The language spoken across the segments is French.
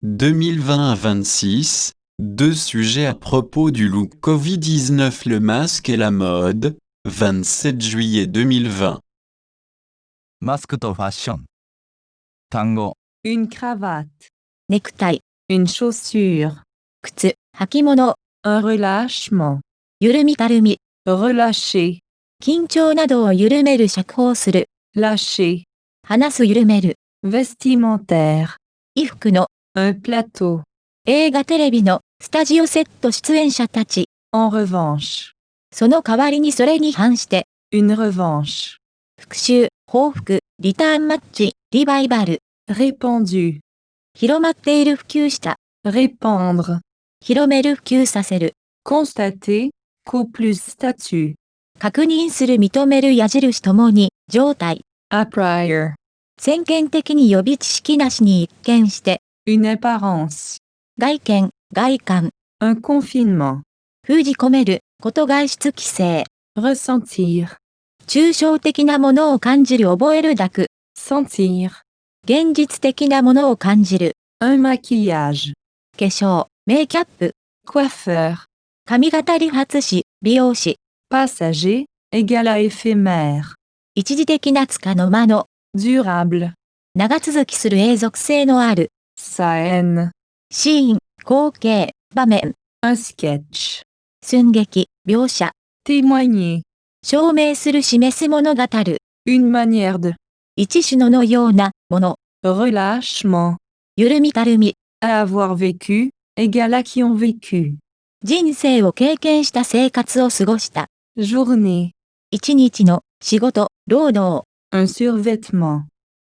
2020 à 26, deux sujets à propos du look Covid-19, le masque et la mode, 27 juillet 2020. マスクとファッション。単語、 Une cravate, ネクタイ、 une chaussure, 靴、履物、 un relâchement, 緩みたるみ、 relâcher, 緊張などを緩める釈放する、 lâcher, 離す緩める、 vestimentaire, 衣服の、 un plateau. 映画テレビのスタジオセット出演者たち、 En revanche, その代わりにそれに反して、 une revanche, 復讐、報復、リターンマッチ、リバイバル、 répandu, 広まっている普及した、 répandre, 広める普及させる、 constater, co plus statut, 確認する認める矢印ともに、状態、 a prior, 先見的に予備知識なしに一見して、 une apparence, 外見、外観、 un confinement, 封じ込める、こと外出規制、 ressentir, 抽象的なものを感じる覚える抱く、 sentir, 現実的なものを感じる、 un maquillage, 化粧、メイキャップ、 coiffeur, 髪型理髪師、美容師、 passager, égal à éphémère, 一時的な束の間の、 durable, 長続きする永続性のある、 scène, シーン、光景、場面、 un sketch, 寸劇、描写、 témoigner, 証明する示す物語る、 une manière de, 一種のような、もの、 relâchement, 緩みたるみ、 à avoir vécu, égal à qui ont vécu, 人生を経験した生活を過ごした、 journée, 一日の、仕事、労働、 un survêtement,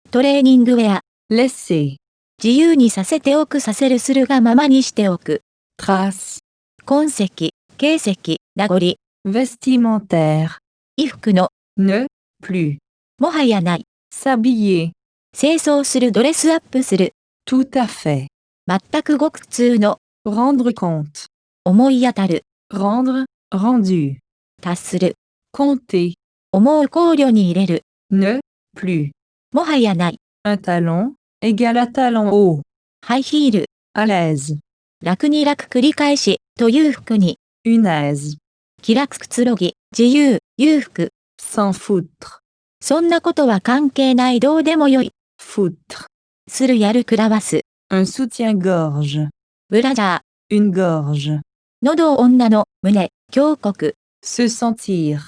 トレーニングウェア、 laisser, 自由にさせておくさせるするがままにしておく、 trace, 痕跡、形跡、名残、 vestimentaire, 衣服の、 ne, plus, もはやない、 s'habiller, 清掃するドレスアップする、 tout à fait, 全くごく普通の、 rendre compte, 思い当たる、 rendre, rendu, 達する、 compter, 思う考慮に入れる、 ne, plus, もはやない、 un talon, égal à talon haut, ハイヒール、 à l'aise, 楽に楽繰り返し、という服に、 une aise, 気楽くつろぎ、自由、裕福、 s'en foutre, そんなことは関係ないどうでもよい、 foutre, するやるくらわす、 un soutien-gorge, ブラジャー、 une gorge, 喉を女の、胸、胸骨、 se sentir,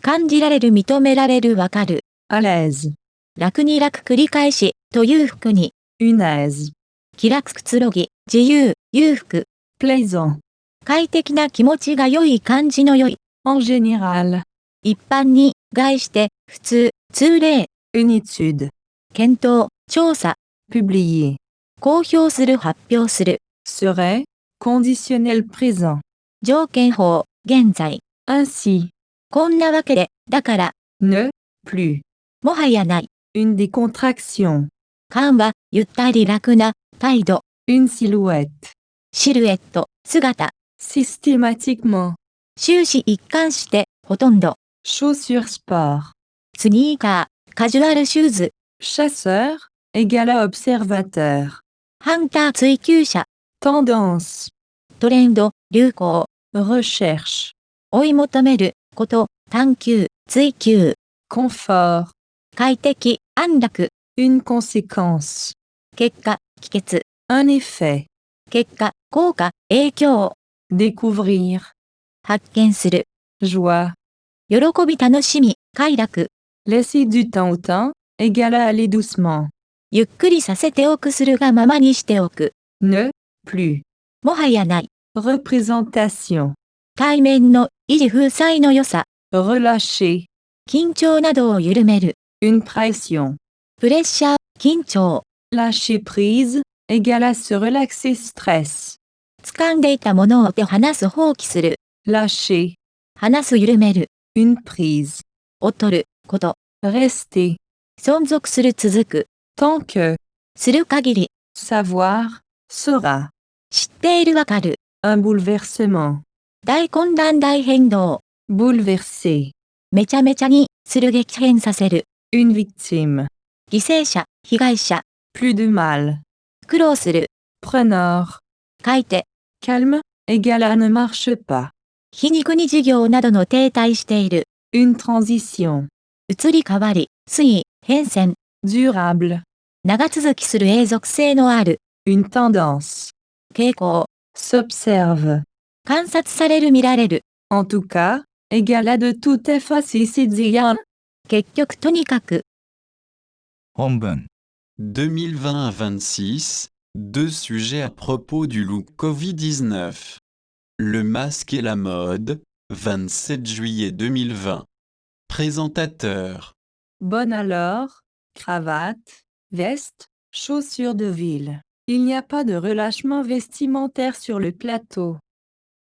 感じられる認められるわかる、 à l'aise, 楽に楽繰り返し、という服に、 une aise, 気楽くつろぎ、自由、裕福、 plaisant, 快適な気持ちが良い感じの良い、 en général, 一般に、概して、普通、通例、 une étude, 検討、調査、 publier, 公表する発表する、 serait, conditionnel présent, 条件法、現在、 ainsi, こんなわけで、だから、 ne, plus, もはやない、 une décontraction, 緩和、ゆったり楽な、態度、 une silhouette, シルエット、姿、 systématiquement, 終始一貫して、ほとんど、 chaussure sport, スニーカー、カジュアルシューズ、 chasseur, égal à observateur, ハンター追求者、 tendance, トレンド、流行、 recherche, 追い求める、こと、探求、追求、 confort, 快適、安楽、 une conséquence, 結果、帰結、 un effet, 結果、効果、影響、 découvrir, 発見する、 joie, 喜び楽しみ、快楽、 laisser du temps au temps, égal à aller doucement, ゆっくりさせておくするがままにしておく、 ne, plus, もはやない、 représentation, 対面の、維持風采の良さ、 relâcher, 緊張などを緩める、 une pression, プレッシャー、緊張、 lâcher prise, égal à se relaxer stress, 掴んでいたものを手離す放棄する、 lâcher, 離す緩める、 une prise, を取る、こと、 rester, 存続する続く、 tant que, する限り、 savoir, sera, 知っているわかる、 un bouleversement, 大混乱大変動、 bouleverser, めちゃめちゃに、する激変させる、 une victime, 犠牲者、被害者、 plus de mal, 苦労する、Preneur. 書いて、 Calme, égale à ne marche pas. 皮肉に事業などの停滞している。 Une transition. 移り変わり、推移、変遷。 Durable. 長続きする永続性のある。 Une tendance. 傾向。 S'observe. 観察される見られる。 En tout cas, égale à de tout effacer c'est dire. 結局とにかく。本文。 2020 à 26, deux sujets à propos du look Covid-19. Le masque et la mode, 27 juillet 2020. Présentateur. Bonne alors, cravate, veste, chaussures de ville. Il n'y a pas de relâchement vestimentaire sur le plateau.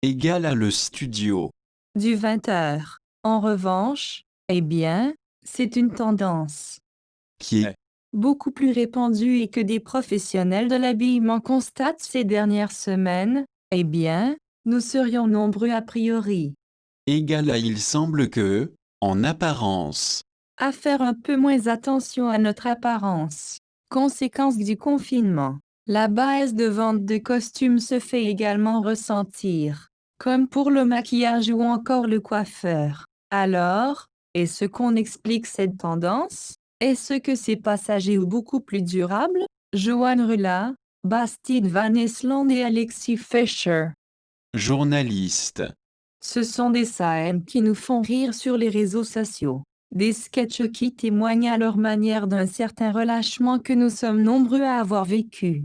Égal à le studio. Du 20h. En revanche, eh bien, c'est une tendance Qui est beaucoup plus répandue et que des professionnels de l'habillement constatent ces dernières semaines, eh bien, nous serions nombreux a priori égal à il semble que, en apparence. à faire un peu moins attention à notre apparence. Conséquence du confinement. La baisse de vente de costumes se fait également ressentir, comme pour le maquillage ou encore le coiffeur. Alors, est-ce qu'on explique cette tendance? Est-ce que c'est passager ou beaucoup plus durable? Johan Rula, Bastide Van Esland et Alexis Fischer. Journaliste. Ce sont des scènes qui nous font rire sur les réseaux sociaux. Des sketchs qui témoignent à leur manière d'un certain relâchement que nous sommes nombreux à avoir vécu.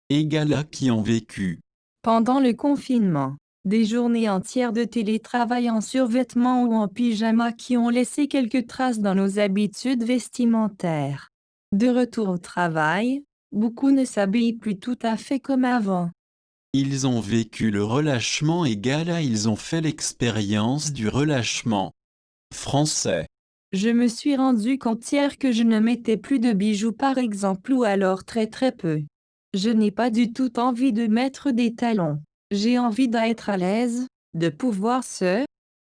Égal à qui ont vécu. Pendant le confinement, des journées entières de télétravail en survêtement ou en pyjama qui ont laissé quelques traces dans nos habitudes vestimentaires. De retour au travail, beaucoup ne s'habillent plus tout à fait comme avant. Ils ont vécu le relâchement égal à ils ont fait l'expérience du relâchement. Français. Je me suis rendu compte hier que je ne mettais plus de bijoux par exemple ou alors très peu. Je n'ai pas du tout envie de mettre des talons. J'ai envie d'être à l'aise, de pouvoir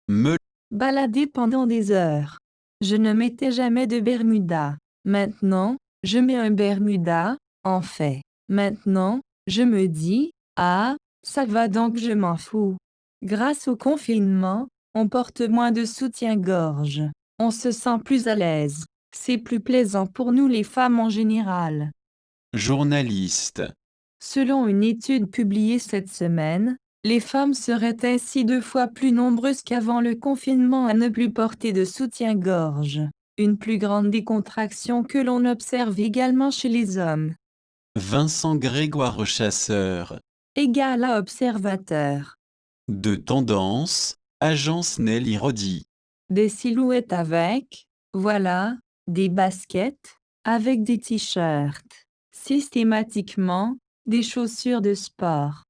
Me. balader pendant des heures. Je ne mettais jamais de Bermuda. Maintenant, je mets un Bermuda, en fait. Maintenant, je me dis, ah, ça va donc je m'en fous. Grâce au confinement, on porte moins de soutien-gorge. On se sent plus à l'aise. C'est plus plaisant pour nous les femmes en général. Journaliste. Selon une étude publiée cette semaine, les femmes seraient ainsi 2 fois plus nombreuses qu'avant le confinement à ne plus porter de soutien-gorge. Une plus grande décontraction que l'on observe également chez les hommes. Vincent Grégoire Chasseur. Égal à observateur. De tendance, agence Nelly Rodi. Des silhouettes avec, voilà, des baskets, avec des t-shirts. Systématiquement, des chaussures de sport.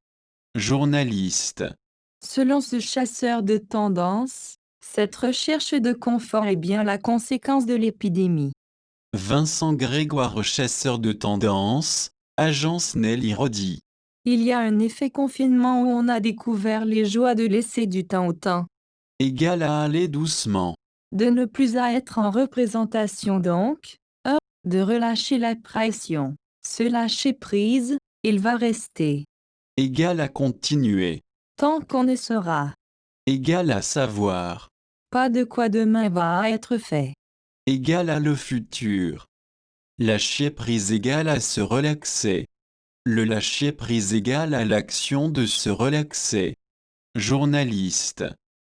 Journaliste. Selon ce chasseur de tendance, cette recherche de confort est bien la conséquence de l'épidémie. Vincent Grégoire Chasseur de tendance, agence Nelly Rodi. Il y a un effet confinement où on a découvert les joies de laisser du temps au temps. Égal à aller doucement. De ne plus à être en représentation donc, de relâcher la pression. Se lâcher prise, il va rester. Égal à continuer. Tant qu'on ne saura Égal à savoir. pas de quoi demain va être fait. Égal à le futur. Lâcher prise égale à se relaxer. Le lâcher prise égale à l'action de se relaxer. Journaliste.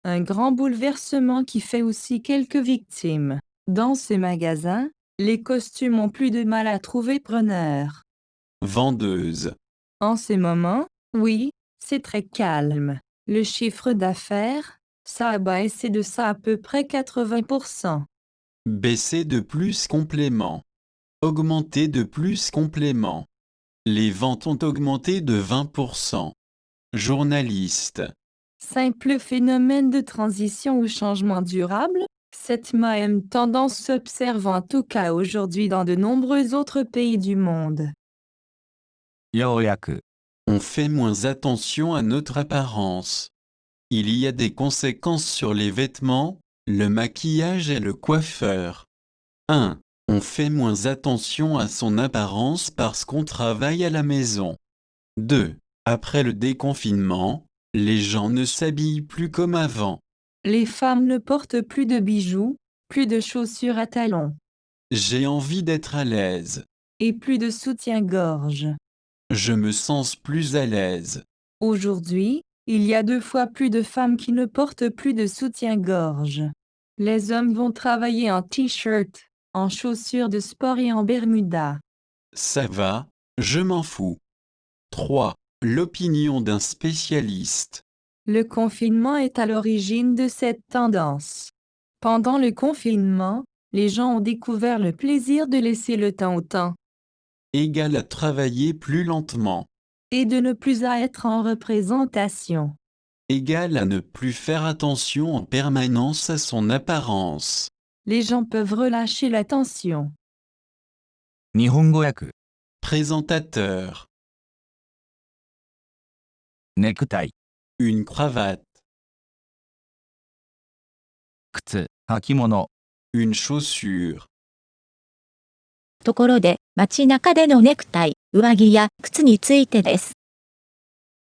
Un grand bouleversement qui fait aussi quelques victimes. Dans ce magasin, les costumes ont plus de mal à trouver preneur. Vendeuse. En ce moment, oui, c'est très calme. Le chiffre d'affaires, ça a baissé de ça à peu près 80%. Baisser de plus complément. Augmenter de plus complément. Les ventes ont augmenté de 20%. Journaliste. Simple phénomène de transition ou changement durable, cette même tendance s'observe en tout cas aujourd'hui dans de nombreux autres pays du monde. ようやく。 On fait moins attention à notre apparence. Il y a des conséquences sur les vêtements, le maquillage et le coiffeur. 1. On fait moins attention à son apparence parce qu'on travaille à la maison. 2. Après le déconfinement, les gens ne s'habillent plus comme avant. Les femmes ne portent plus de bijoux, plus de chaussures à talons, J'ai envie d'être à l'aise. et plus de soutien-gorge. Je me sens plus à l'aise. Aujourd'hui, il y a 2 fois plus de femmes qui ne portent plus de soutien-gorge. Les hommes vont travailler en t-shirt, en chaussures de sport et en bermuda. Ça va, je m'en fous. 3. L'opinion d'un spécialiste. Le confinement est à l'origine de cette tendance. Pendant le confinement, les gens ont découvert le plaisir de laisser le temps au temps, Égal à travailler plus lentement. et de ne plus à être en représentation. Égal à ne plus faire attention en permanence à son apparence. Les gens peuvent relâcher la tension. 日本語訳。 Présentateur. ネクタイ、 Une cravate. 靴、履物。 Une chaussure. ところで、街中でのネクタイ、上着や靴についてです。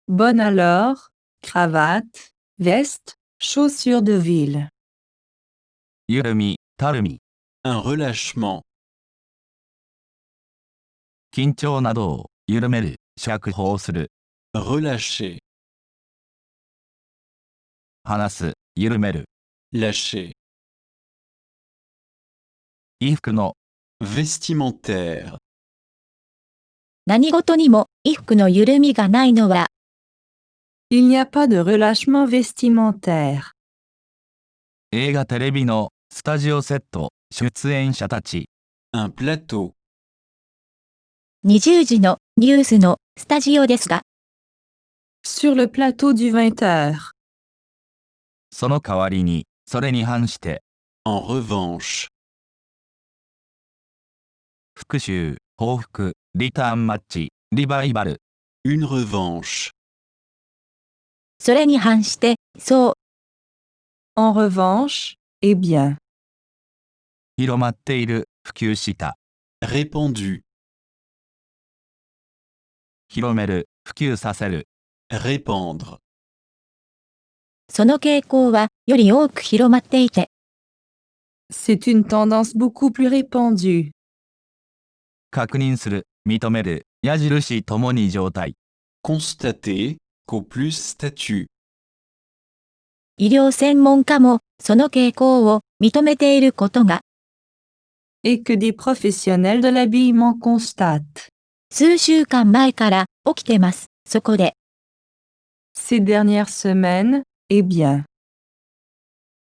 Bonne alors, cravate, veste, chaussures de ville. 緩み、たるみ。 Un relâchement. 緊張などを緩める、釈放する。 Relâcher. 離す、緩める。 Lâcher. 衣服の Vestimentaire. 何事にも、衣服の緩みがないのは、Il n'y a pas de relâchement vestimentaire. 映画テレビのスタジオセット、出演者たち。 Un plateau. 20時のニュースのスタジオですが、Sur le plateau du 20h. その代わりに、それに反して、 En revanche. 復讐、報復、リターンマッチ、リバイバル。 Une revanche. それに反して、そう、En revanche, eh bien. 広まっている、普及した。 Répandu. 広める、普及させる。 Répandre. その傾向は、より多く広まっていて、C'est une tendance beaucoup plus répandue. 確認する、認める、矢印ともに状態。 Constater, qu'au plus statut. 医療専門家も、その傾向を認めていることが、Et que des professionnels de l'habillement constatent. 数週間前から起きてます。そこで、Ces dernières semaines, eh bien.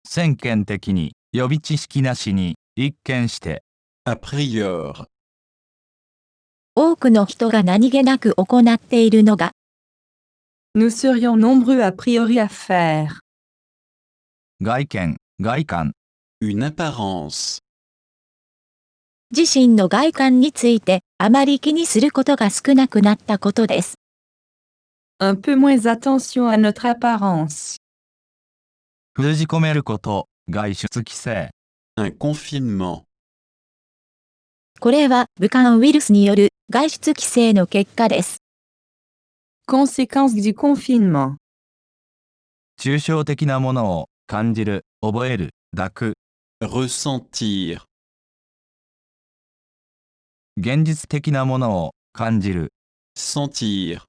先見的に、予備知識なしに、一見して、 A priori. 多くの人が何気なく行っているのが、Nous serions nombreux a priori à faire. 外見、外観。 Une apparence. 自身の外観についてあまり気にすることが少なくなったことです。Un peu moins attention à notre apparence. 封じ込めること、外出規制。 Un confinement. これは武漢ウイルスによる外出規制の結果です。Conséquence du confinement. 抽象的なものを感じる、覚える、抱く。 Ressentir. 現実的なものを感じる。 Sentir.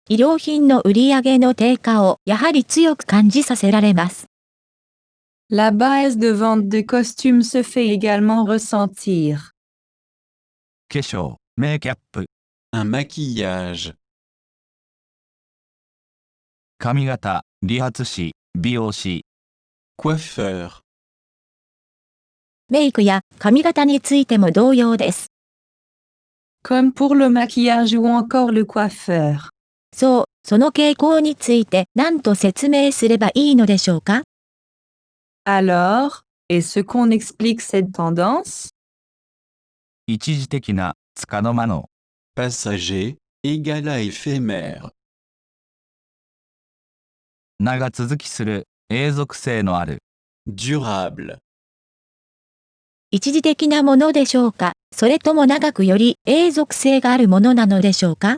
医療品の売り上げの低下をやはり強く感じさせられます。La baisse de vente de costumes se fait également ressentir. 化粧、メイキャップ。 Un maquillage. 髪型、理髪師、美容師。 Coiffeur. メイクや髪型についても同様です。Comme pour le maquillage ou encore le coiffeur. そう、その傾向について何と説明すればいいのでしょうか？ Alors, est-ce qu'on explique cette tendance? 一時的な、束の間の。 Passager, égal à éphémère. 長続きする、永続性のある。 Durable. 一時的なものでしょうか？それとも長くより永続性があるものなのでしょうか？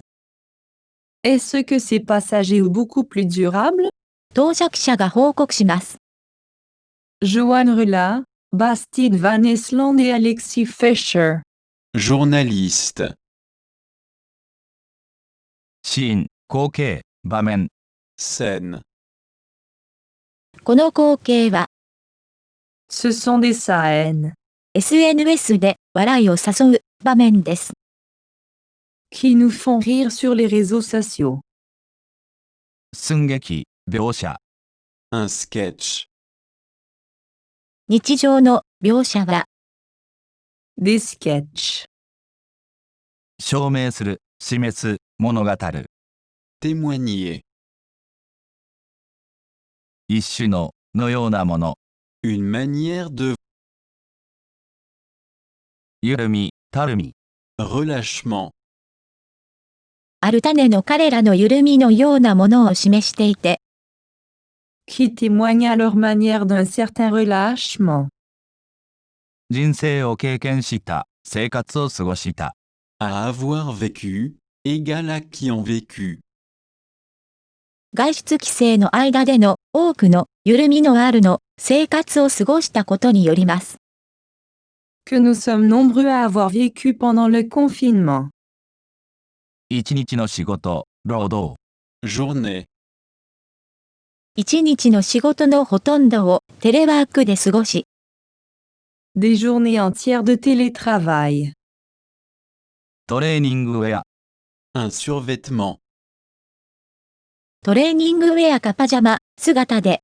Est-ce que c'est passager ou beaucoup plus durable? 到着者が報告します。 Johan Rula, Bastide Van Esland et Alexis Fischer. Journaliste. シーン、光景、場面。 Scène. この光景は、 Ce sont des scènes SNS で笑いを誘う場面です。 qui nous font rire sur les réseaux sociaux. 寸劇、描写。 Un sketch. 日常の描写は、 Des sketchs. 証明する、示す、物語る。 Témoigner. 一種のようなもの。 Une manière de 緩み、たるみ。 relâchement. ある種の彼らの緩みのようなものを示していて、 Qui témoignent à leur manière d'un certain relâchement. 人生を経験した、生活を過ごした。 À avoir vécu, égal à qui ont vécu. 外出規制の間での多くの緩みのあるの生活を過ごしたことによります。 Que nous sommes nombreux à avoir vécu pendant le confinement. 一日の仕事、労働。 Journée. 一日の仕事のほとんどをテレワークで過ごし、 Des journées entières de télétravail. トレーニングウェア。 Un survêtement. トレーニングウェアかパジャマ姿で、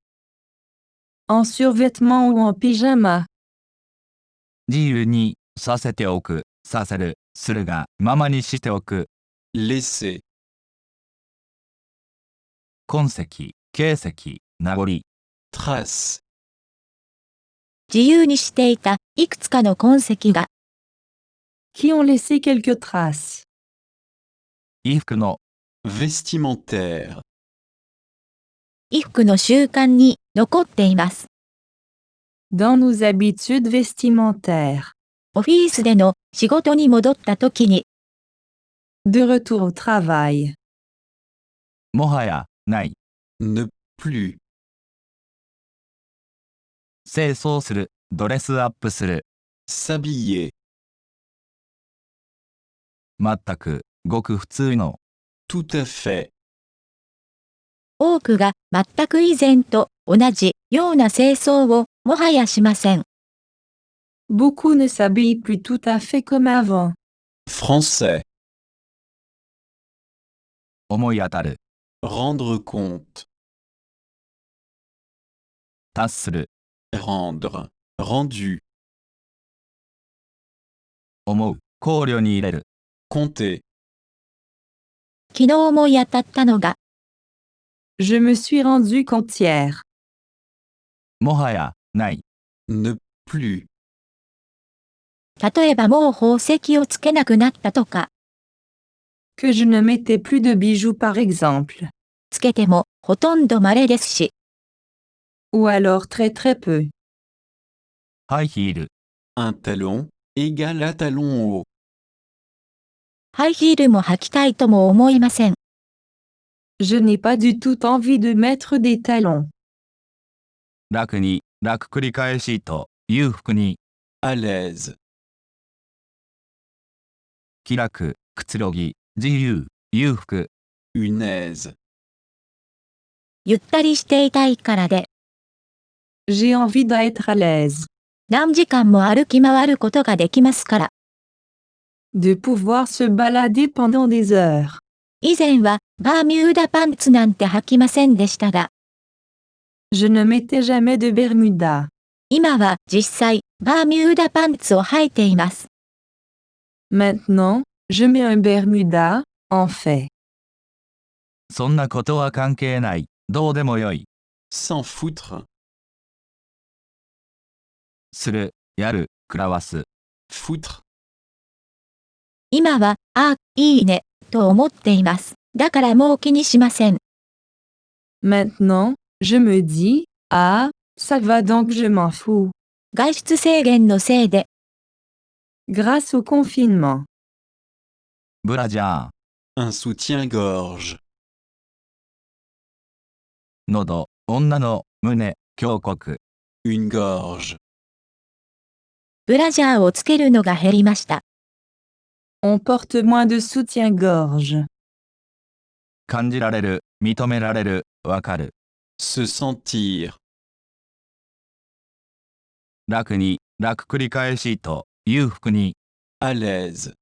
En survêtement ou en pyjama. 自由にさせておく、させる、するがままにしておく。 Laisser. 痕跡、形跡、名残。 Trace. 自由にしていたいくつかの痕跡が、 Qui ont laissé quelques traces. 衣服の Vestimentaire. 衣服の習慣に残っています。 Dans nos habitudes vestimentaires. オフィスでの仕事に戻った時に、 De retour au travail. もはや、ない。 Ne plus. 清掃する、ドレスアップする。 S'habiller. 全く、ごく普通の。 Tout à fait. 多くが全く以前と同じような清掃をもはやしません。 Beaucoup ne s'habillent plus tout à fait comme avant. Français. 思い当たる。 Rendre compte. 達する。 Rendre. Rendu. 思う。考慮に入れる。 Compter. 昨日思い当たったのが、 Je me suis rendu compte hier. もはや、ない。 Ne plus. 例えばもう宝石をつけなくなったとか、 Que je ne mettais plus de bijoux par exemple. つけてもほとんど稀ですし、 Ou alors très très peu. ハイヒール。 Un talon, égal à talon haut. ハイヒールも履きたいとも思いません。 Je n'ai pas du tout envie de mettre des talons. 楽に、楽繰り返しと、裕福に。 À l'aise. 気楽、くつろぎ、自由、裕福。 Une aise. ゆったりしていたいからで、 J'ai envie d'être à l'aise. 何時間も歩き回ることができますから。 De pouvoir se balader pendant des heures. 以前はバーミューダパンツなんて履きませんでしたが、 Je ne mettais jamais de Bermuda. 今は実際バーミューダパンツを履いています。 Maintenant, je mets un Bermuda, en fait. そんなことは関係ない。どうでもよい。 S'en foutre. する、やる、食らわす。 Foutre. 今は、あ、いいね、と思っています。だからもう気にしません。 Maintenant, je me dis, ah, ça va donc je m'en fous. 外出制限のせいで、 Grâce au confinement. ブラジャー。 Un soutien-gorge. 喉、女の胸、胸骨。 une gorge. ブラジャーをつけるのが減りました。On porte moins de soutien-gorge. 感じられる、認められる、わかる。 Se sentir. 楽に、楽繰り返しと、裕福に。 À l'aise.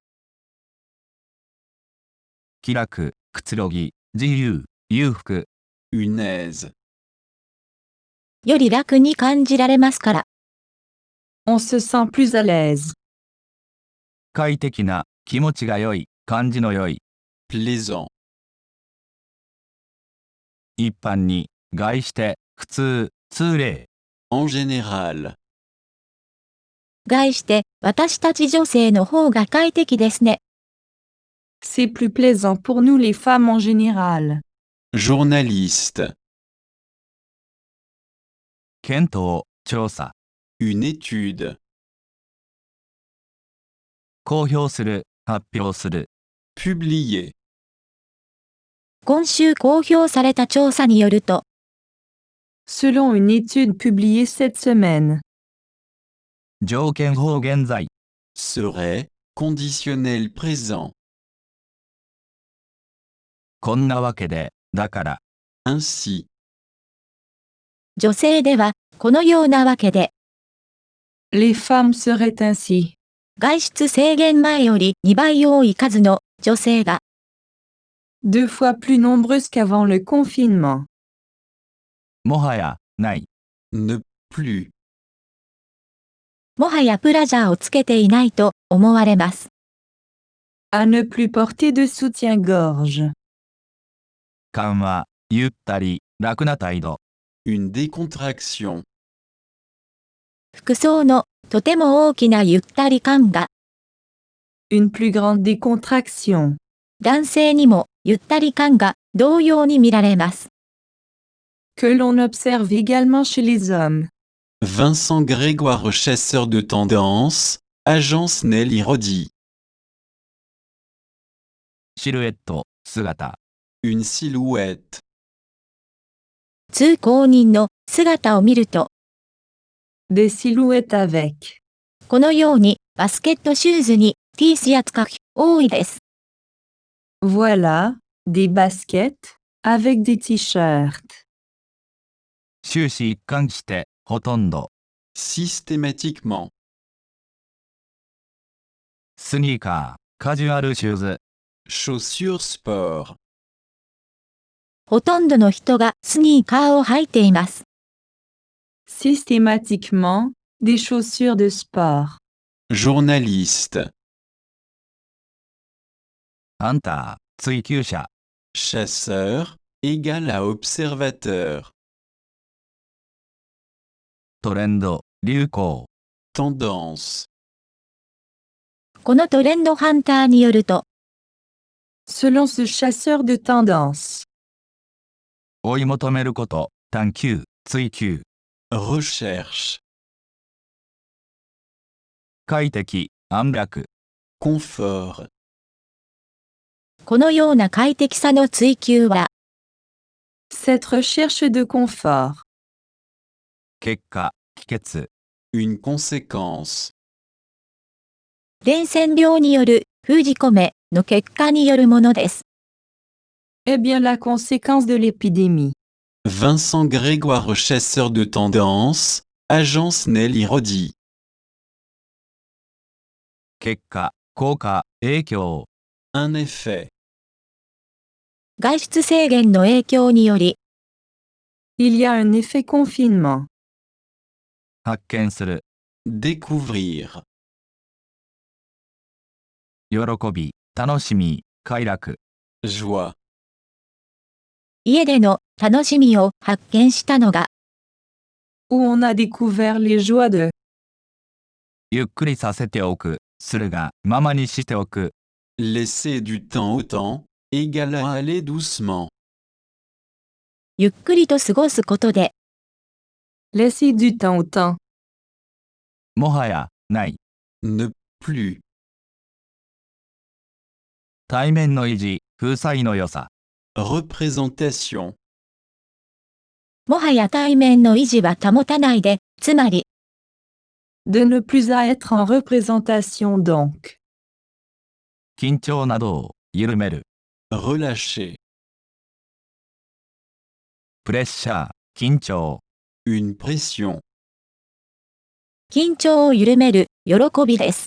気楽、くつろぎ、自由、裕福。 Une aise. より楽に感じられますから。On se sent plus à l'aise. 快適な、気持ちが良い、感じの良い。 Plaisant. 一般に、概して、普通、通例。 En général. 概して私たち女性の方が快適ですね。C'est plus plaisant pour nous les femmes en général. Journaliste. 検討、調査。 Une étude. 公表する、発表する。 Publier. 今週公表された調査によると、Selon une étude publiée cette semaine. 条件法現在。 Serait. Conditionnel présent. こんなわけで、だから。 Ainsi. 女性では、このようなわけで、Les femmes seraient ainsi. 外出制限前より2倍多い数の女性が、 2 fois plus nombreuses qu'avant le confinement. もはや、ない。 Ne plus. もはやブラジャーをつけていないと思われます。À ne plus porter de soutien-gorge. 緩和、ゆったり、楽な態度。 Une décontraction. 服装のとても大きなゆったり感が、 Une plus grande décontraction. 男性にもゆったり感が同様に見られます。Que l'on observe également chez les hommes. Vincent Grégoire, chasseur de tendance. Agence Nelly Rodi. シルエット、姿。 Une silhouette. 通行人の姿を見ると、 Des silhouettes avec. このようにバスケットシューズに T シャツが多いです。Voilà, des baskets, avec des t-shirts. 終始一貫して、ほとんど。 Systématiquement. スニーカー、カジュアルシューズ。 Chaussures sport. ほとんどの人がスニーカーを履いています。Systématiquement, des chaussures de sport. Journaliste. ハンター、追求者。 Chasseur. Égal à observateur. トレンド、流行。 Tendance. このトレンドハンターによると、 Selon ce chasseur de tendance. 追い求めること、探求、追求。 Recherche. 快適、安楽。 Confort. このような快適さの追求は、 Cette recherche de confort. 結果、帰結。 Une conséquence. 伝染病による封じ込めの結果によるものです。Eh bien la conséquence de l'épidémie. Vincent Grégoire, chasseur de tendance. Agence Nelly Rodi. 結果、効果、影響。 Un effet. 外出制限の影響により、 Il y a un effet confinement. 発見する。 Découvrir. 喜び、楽しみ、快楽。 Joie. 家での楽しみを発見したのが、 Où on a découvert les joies de. ゆっくりさせておく、するが、ままにしておく。 Laisser du temps au temps. Égal à aller doucement. ゆっくりと過ごすことで、 Laisser du temps au temps. もはや、ない。 Ne plus. 対面の維持、風采の良さ。 Représentation. もはや対面の維持は保たないで、つまり、De ne plus à être en représentation donc. 緊張などを緩める。 relâcher, プレッシャー、緊張。 une pression, 緊張を緩める、喜びです。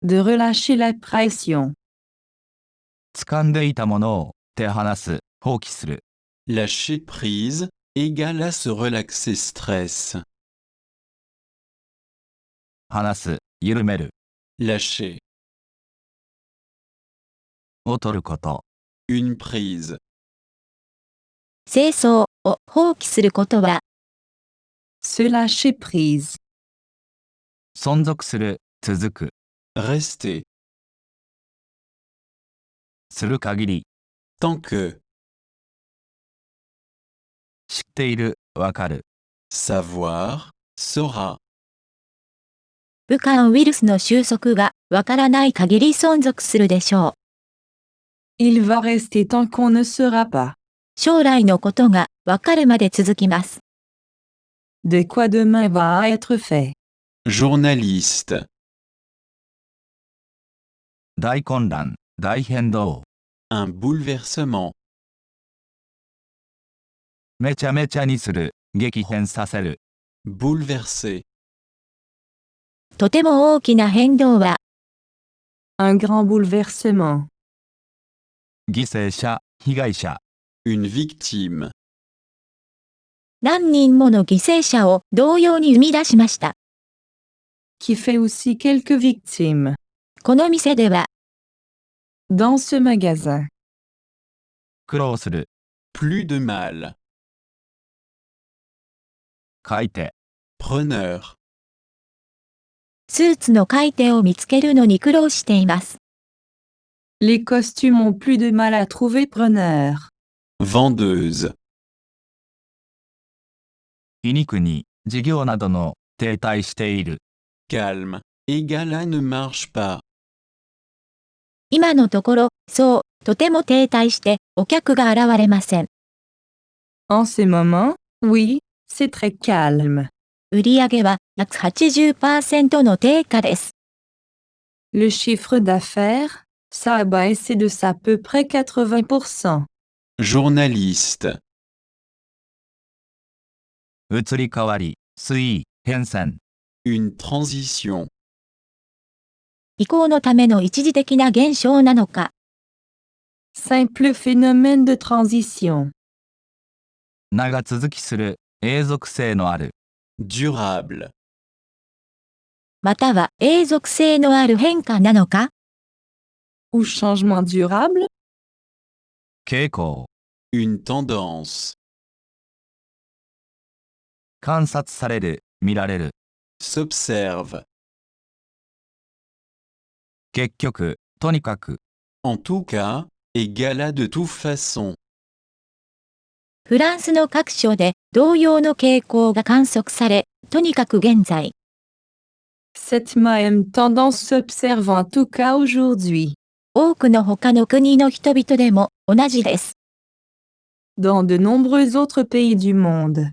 De relâcher la pression. 掴んでいたものを手放す、放棄する。 lâcher prise, égale à se relaxer stress, 離す、緩める。 lâcher, を取ること。 une prise, 清掃を放棄することは、Se lâcher prise. 存続する、続く。 rester, する限り。 tant que, 知っている、わかる。 savoir, saura, 武漢ウイルスの収束がわからない限り存続するでしょう。Il va rester tant qu'on ne saura pas. 将来のことがわかるまで続きます。De quoi demain va être fait. journaliste, 大混乱、大変動。 un bouleversement, めちゃめちゃにする、激変させる。 bouleverser, とても大きな変動は、Un grand bouleversement. 犠牲者、被害者。 une victime, 何人もの犠牲者を同様に生み出しました。Qui fait aussi quelques victimes. この店では、Dans ce magasin. 苦労する。 plus de mal, 書いて。 preneur, スーツの買い手を見つけるのに苦労しています。Les costumes ont plus de mal à trouver preneur. vendeuse, 皮肉に、事業などの、停滞している。 calme, égale à ne marche pas, 今のところ、そう、とても停滞して、お客が現れません。En ces moments, oui, c'est très calme. 売上は約 80% の低下です。Le chiffre d'affaires, ça a baissé de à peu près 80%. journaliste, 移り変わり、推移、変遷。 une transition, 移行のための一時的な現象なのか、Simple phénomène de transition. 長続きする、永続性のある。 durable, または永続性のある変化なのか、 Ou changement durable. 傾向。 une tendance, 観察される、見られる。 s'observe, 結局、とにかく。 en tout cas, égale à de toute façon, フランスの各所で同様の傾向が観測され、とにかく現在、 Cette même tendance s'observe en tout cas aujourd'hui. 多くの他の国の人々でも同じです。Dans de nombreux autres pays du monde.